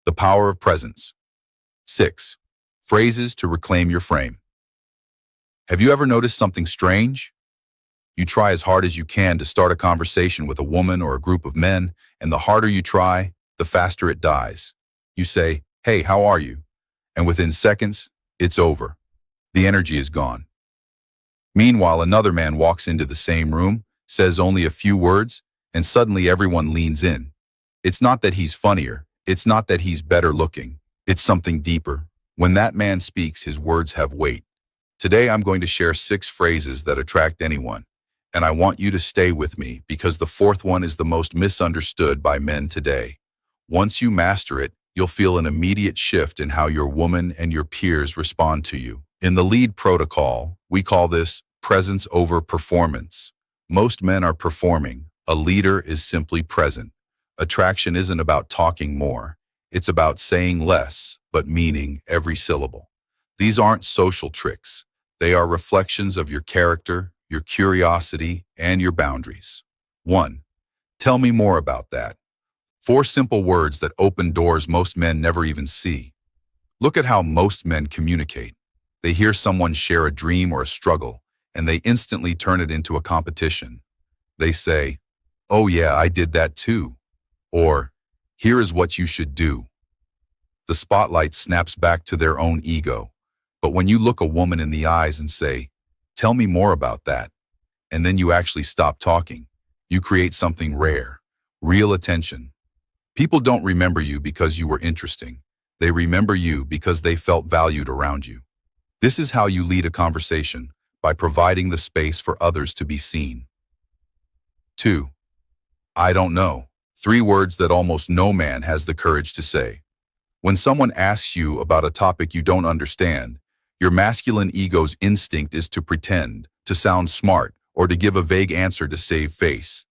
The power of presence. 6. Phrases to reclaim your frame. Have you ever noticed something strange? You try as hard as you can to start a conversation with a woman or a group of men, and the harder you try, the faster it dies. You say, "Hey, how are you?" And within seconds, it's over. The energy is gone. Meanwhile, another man walks into the same room, says only a few words, and suddenly everyone leans in. It's not that he's funnier. It's not that he's better looking. It's something deeper. When that man speaks, his words have weight. Today, I'm going to share 6 phrases that attract anyone. And I want you to stay with me because the 4th one is the most misunderstood by men today. Once you master it, you'll feel an immediate shift in how your woman and your peers respond to you. In the lead protocol, we call this presence over performance. Most men are performing. A leader is simply present. Attraction isn't about talking more. It's about saying less, but meaning every syllable. These aren't social tricks. They are reflections of your character, your curiosity, and your boundaries. 1. Tell me more about that. 4 simple words that open doors most men never even see. Look at how most men communicate. They hear someone share a dream or a struggle, and they instantly turn it into a competition. They say, "Oh yeah, I did that too." Or, "Here is what you should do." The spotlight snaps back to their own ego. But when you look a woman in the eyes and say, "Tell me more about that," and then you actually stop talking, you create something rare, real attention. People don't remember you because you were interesting. They remember you because they felt valued around you. This is how you lead a conversation, by providing the space for others to be seen. 2. I don't know. 3 words that almost no man has the courage to say. When someone asks you about a topic you don't understand, your masculine ego's instinct is to pretend, to sound smart, or to give a vague answer to save face.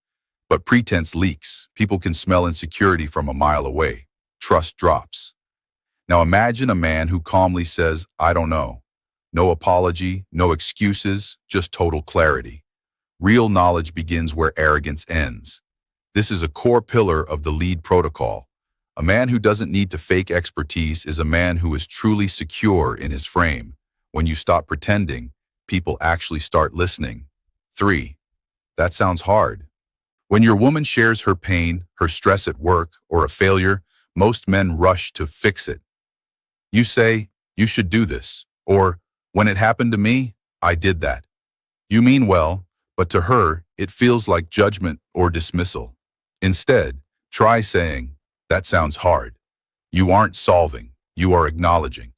But pretense leaks. People can smell insecurity from a mile away. Trust drops. Now imagine a man who calmly says, "I don't know." No apology, no excuses, just total clarity. Real knowledge begins where arrogance ends. This is a core pillar of the lead protocol. A man who doesn't need to fake expertise is a man who is truly secure in his frame. When you stop pretending, people actually start listening. 3. That sounds hard. When your woman shares her pain, her stress at work, or a failure, most men rush to fix it. You say, "You should do this," or, "When it happened to me, I did that." You mean well, but to her, it feels like judgment or dismissal. Instead, try saying, "That sounds hard." You aren't solving, you are acknowledging.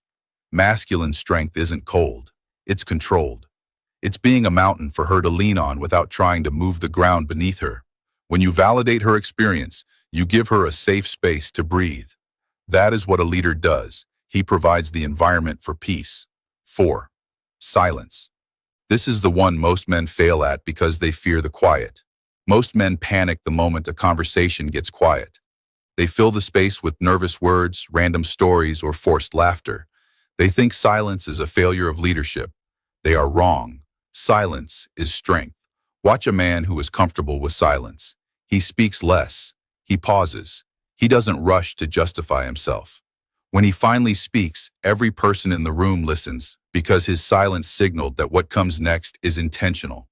Masculine strength isn't cold, it's controlled. It's being a mountain for her to lean on without trying to move the ground beneath her. When you validate her experience, you give her a safe space to breathe. That is what a leader does. He provides the environment for peace. 4. Silence. This is the one most men fail at because they fear the quiet. Most men panic the moment a conversation gets quiet. They fill the space with nervous words, random stories, or forced laughter. They think silence is a failure of leadership. They are wrong. Silence is strength. Watch a man who is comfortable with silence. He speaks less. He pauses. He doesn't rush to justify himself. When he finally speaks, every person in the room listens because his silence signaled that what comes next is intentional.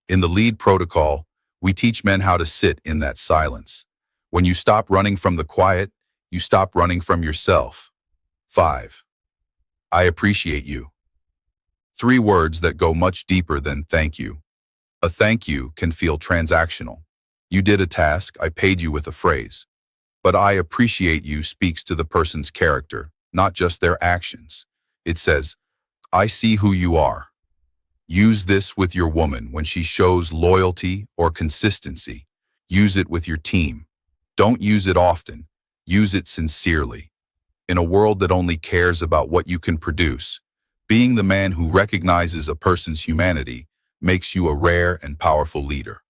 In the lead protocol, we teach men how to sit in that silence. When you stop running from the quiet, you stop running from yourself. 5. I appreciate you. 3 words that go much deeper than thank you. A thank you can feel transactional. You did a task, I paid you with a phrase. But I appreciate you speaks to the person's character, not just their actions. It says, I see who you are. Use this with your woman when she shows loyalty or consistency. Use it with your team. Don't use it often. Use it sincerely. In a world that only cares about what you can produce, being the man who recognizes a person's humanity makes you a rare and powerful leader.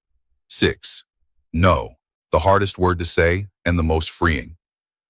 6. No, the hardest word to say and the most freeing.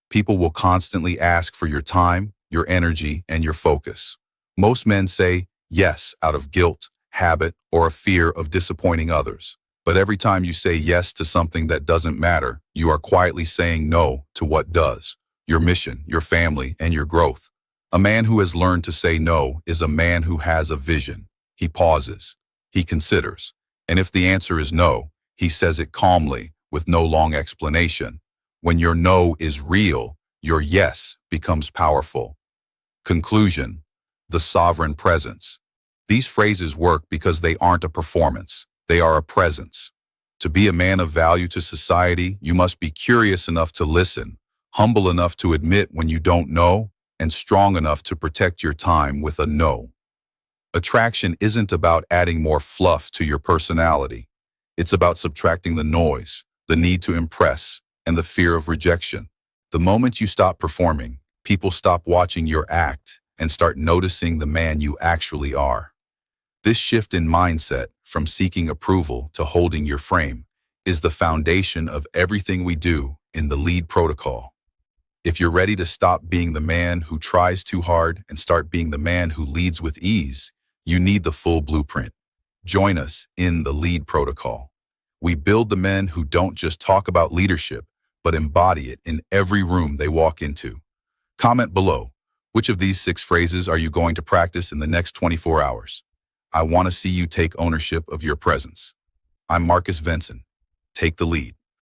People will constantly ask for your time, your energy, and your focus. Most men say yes out of guilt, habit, or a fear of disappointing others. But every time you say yes to something that doesn't matter, you are quietly saying no to what does. your mission, your family, and your growth. A man who has learned to say no is a man who has a vision. He pauses. He considers. And if the answer is no, he says it calmly, with no long explanation. When your no is real, your yes becomes powerful. Conclusion: the sovereign presence. These phrases work because they aren't a performance. They are a presence. To be a man of value to society, you must be curious enough to listen, humble enough to admit when you don't know, and strong enough to protect your time with a no. Attraction isn't about adding more fluff to your personality. It's about subtracting the noise, the need to impress, and the fear of rejection. The moment you stop performing, people stop watching your act and start noticing the man you actually are. This shift in mindset, from seeking approval to holding your frame, is the foundation of everything we do in the lead protocol. If you're ready to stop being the man who tries too hard and start being the man who leads with ease, you need the full blueprint. Join us in the lead protocol. We build the men who don't just talk about leadership, but embody it in every room they walk into. Comment below, which of these 6 phrases are you going to practice in the next 24 hours? I want to see you take ownership of your presence. I'm Marcus Vinson. Take the lead.